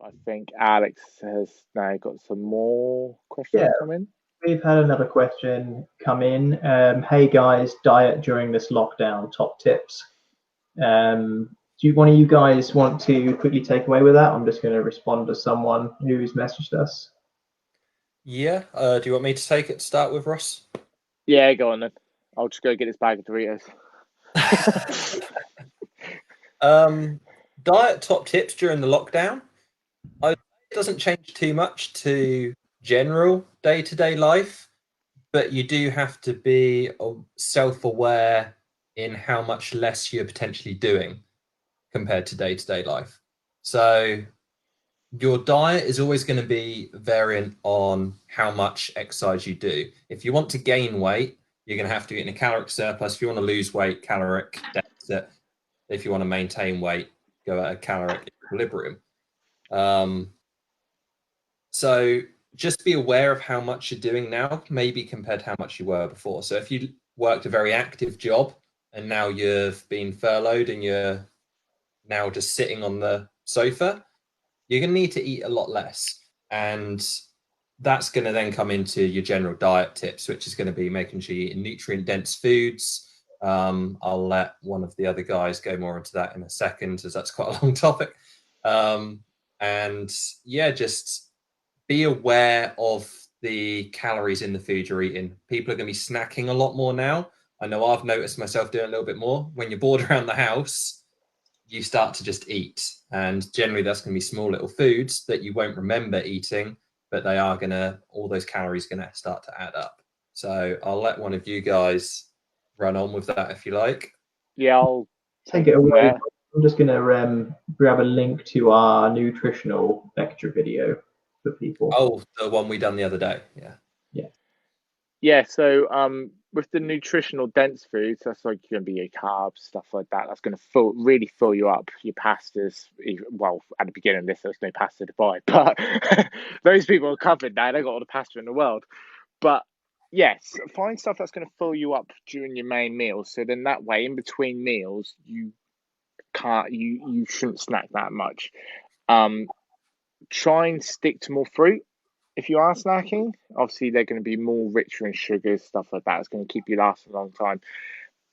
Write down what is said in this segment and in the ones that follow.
I think Alex has now got some more Yeah, questions coming. we've had another question come in. Hey guys, diet during this lockdown, top tips. Do one of you guys want to quickly take away with that? I'm just going to respond to someone who's messaged us. Yeah. Do you want me to take it to start with, Ross? Yeah, go on then. I'll just go get this bag of Doritos. Diet top tips during the lockdown. It doesn't change too much to general day-to-day life, but you do have to be self-aware in how much less you're potentially doing compared to day-to-day life. So your diet is always going to be variant on how much exercise you do. If you want to gain weight, you're going to have to get in a caloric surplus. If you want to lose weight, caloric deficit. If you want to maintain weight, go at a caloric equilibrium. Um, so just be aware of how much you're doing now, maybe compared to how much you were before. So if you worked a very active job and now you've been furloughed and you're now just sitting on the sofa, you're going to need to eat a lot less. And that's going to then come into your general diet tips, which is going to be making sure you eat nutrient dense foods. I'll let one of the other guys go more into that in a second, as that's quite a long topic. And yeah, just be aware of the calories in the food you're eating. People are going to be snacking a lot more now. I know I've noticed myself doing a little bit more. When you're bored around the house, you start to just eat. And generally, that's going to be small little foods that you won't remember eating, but they are going to, all those calories going to start to add up. So I'll let one of you guys run on with that if you like. Yeah, I'll Take take it it from away. there. I'm just going to grab a link to our nutritional lecture video for people. Oh, the one we done the other day. Yeah. Yeah. Yeah, so with the nutritional dense foods, that's like going to be your carbs, stuff like that. That's going to really fill you up. Your pastas, well, at the beginning of this, there was no pasta to buy, but those people are covered now. They got all the pasta in the world. But yes, find stuff that's going to fill you up during your main meals. So then that way, in between meals, you shouldn't snack that much. Um, Try and stick to more fruit if you are snacking. Obviously, they're going to be more richer in sugars, stuff like that. It's going to keep you lasting a long time.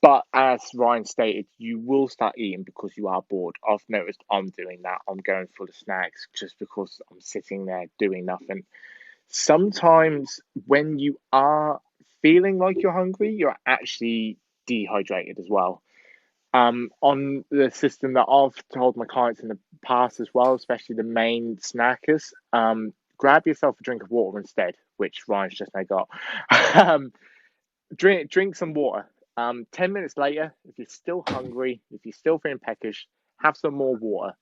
But as Ryan stated, you will start eating because you are bored. I've noticed I'm doing that. I'm going for the snacks just because I'm sitting there doing nothing. Sometimes when you are feeling like you're hungry, you're actually dehydrated as well. On the system that I've told my clients in the past as well, especially the main snackers, grab yourself a drink of water instead, which Ryan's just now got. um, drink some water. 10 minutes later, if you're still hungry, if you're still feeling peckish, have some more water.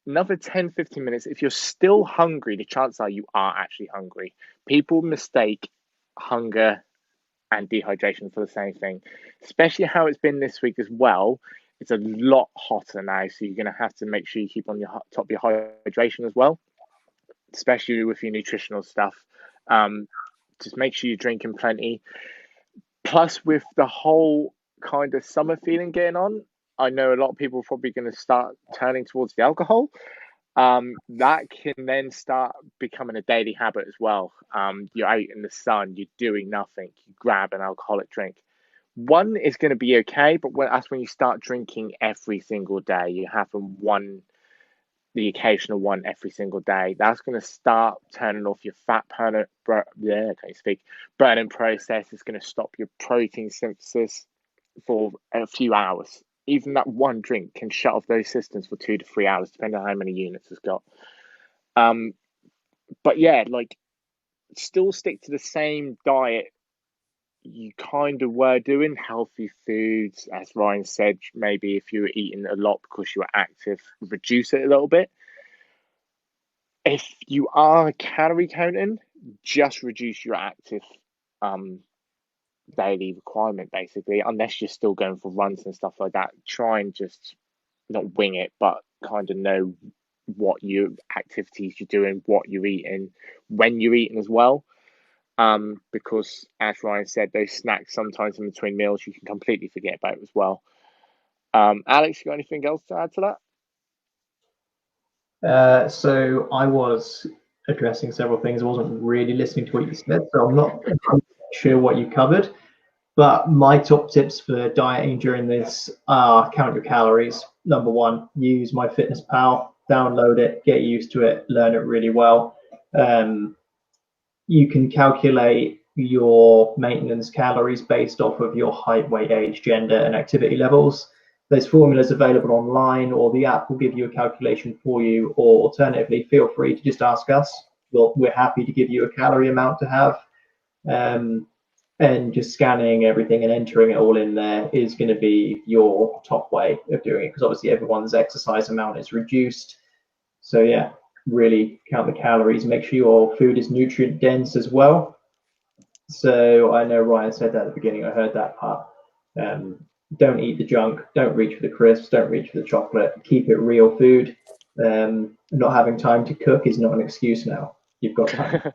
Another 10, 15 minutes. If you're still hungry, the chances are you are actually hungry. People mistake hunger and dehydration for the same thing, especially how it's been this week as well. It's a lot hotter now, so you're going to have to make sure you keep on your top of your hydration as well, especially with your nutritional stuff. Um, just make sure you're drinking plenty. Plus, with the whole kind of summer feeling getting on, I know a lot of people are probably going to start turning towards the alcohol. That can then start becoming a daily habit as well. You're out in the sun, you're doing nothing, you grab an alcoholic drink. One is going to be okay, but that's when you start drinking every single day. You have the occasional one every single day. That's going to start turning off your fat yeah, can't speak, burning process. It's going to stop your protein synthesis for a few hours. Even that one drink can shut off those systems for 2 to 3 hours, depending on how many units it's got. Um, but yeah, like still stick to the same diet you kind of were doing, healthy foods, as Ryan said. Maybe if you were eating a lot because you were active, reduce it a little bit. If you are calorie counting, just reduce your active um, daily requirement, basically, unless you're still going for runs and stuff like that. Try and just not wing it, but kind of know what your activities you're doing, what you're eating, when you're eating as well. Because as Ryan said, those snacks sometimes in between meals you can completely forget about as well. Alex, you got anything else to add to that? So I was addressing several things. I wasn't really listening to what you said, so I'm not sure what you covered. But my top tips for dieting during this are count your calories. Number one, use MyFitnessPal, download it, get used to it, learn it really well. You can calculate your maintenance calories based off of your height, weight, age, gender, and activity levels. There's formulas available online, or the app will give you a calculation for you, or alternatively, feel free to just ask us. We're happy to give you a calorie amount to have. And just scanning everything and entering it all in there is going to be your top way of doing it, because obviously everyone's exercise amount is reduced. So yeah, really count the calories, make sure your food is nutrient dense as well. So I know Ryan said that at the beginning, I heard that part. Don't eat the junk, don't reach for the crisps, don't reach for the chocolate, keep it real food. Not having time to cook is not an excuse now. You've got time.